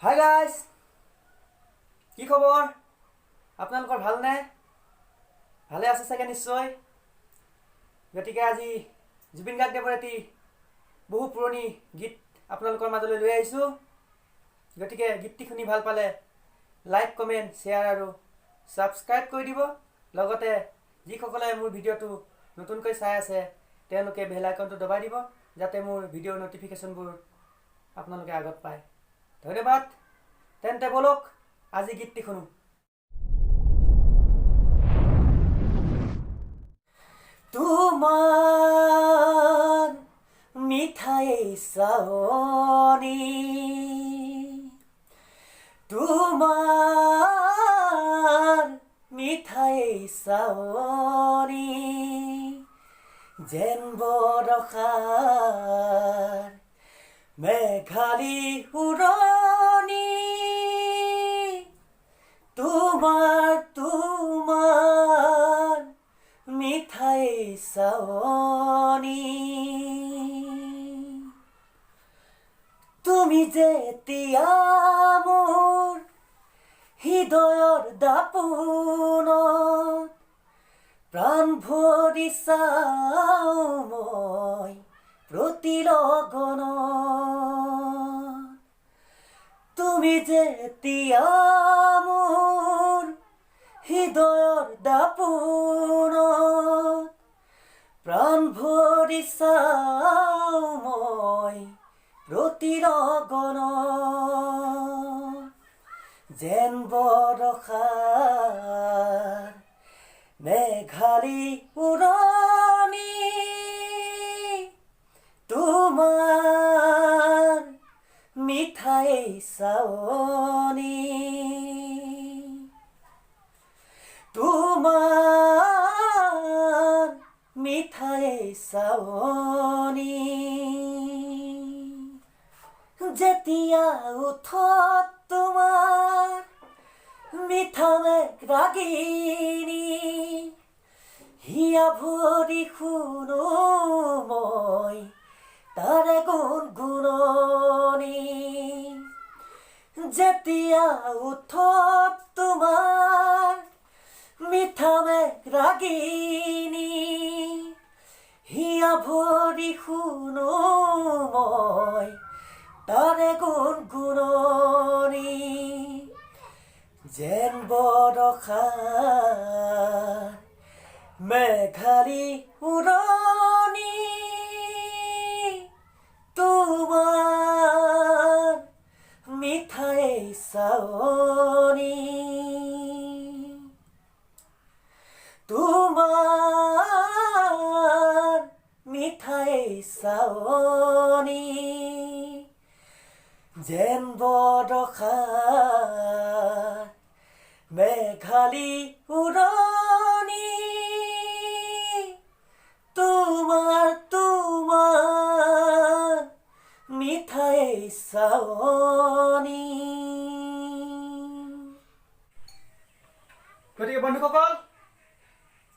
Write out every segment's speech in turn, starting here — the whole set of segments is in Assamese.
হাই গাইজ, কি খবৰ? আপোনালোকৰ ভালনে? ভালে আছে চাগে নিশ্চয়। গতিকে আজি জুবিন গাৰ্গদেৱৰ এটি বহু পুৰণি গীত আপোনালোকৰ মাজলৈ লৈ আহিছোঁ। গতিকে গীতটি শুনি ভাল পালে লাইক, কমেণ্ট, শ্বেয়াৰ আৰু ছাবস্ক্ৰাইব কৰি দিব। লগতে যিসকলে মোৰ ভিডিঅ'টো নতুনকৈ চাই আছে তেওঁলোকে বেল আইকনটো দবাই দিব, যাতে মোৰ ভিডিঅ'ৰ নটিফিকেশ্যনবোৰ আপোনালোকে আগত পায়। ধন্যবাদ। তেন্তে বলক আজি গীতটি শুনো। তোমাৰ মিঠাই চাৱনি, তোমাৰ মিঠাই চাৱনি, যেন বৰষাৰ মেঘালী উৰণি, তোমাৰ মিঠাই চাৱনি। তুমি যেতিয়া মোৰ হৃদয়ৰ দাপোনত প্ৰাণ ভৰি চাওঁ মই প্ৰতি লগনত, তুমি যেতিয়া মোৰ হৃদয়ৰ দাপোনত প্ৰাণ ভৰি চাওঁ মই প্ৰতি লগনত, যেন বৰষাৰ মেঘালী উৰণি, তোমাৰ মিঠাই চাৱনি, তোমাৰ মিঠাই চাৱনি। যেতিয়া ওঠত তোমাৰ মিঠা মেঘ ৰাগিনী, হিয়া ভৰি শুনো মই তাৰে গুণগুণনি, যেতিয়া ওঠত তোমাৰ মিঠা মেঘ ৰাগিনী, হিয়া ভৰি শুনো মই তাৰে গুণগুণনি, যেন বৰষাৰ মেঘালী উৰণি, তোমাৰ মিঠাই চাৱনি, তোমাৰ মিঠাই চাৱনি, যেন বৰষাৰ মেঘালী উৰণি, তোমাৰ মিঠাই চাৱনি। গতিকে বন্ধুসকল,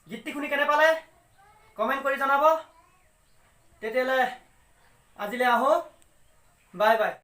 গীতটি শুনি কেনে পালে কমেণ্ট কৰি জনাব। তেতিয়াহ'লে আজিলৈ আহোঁ। Bye bye.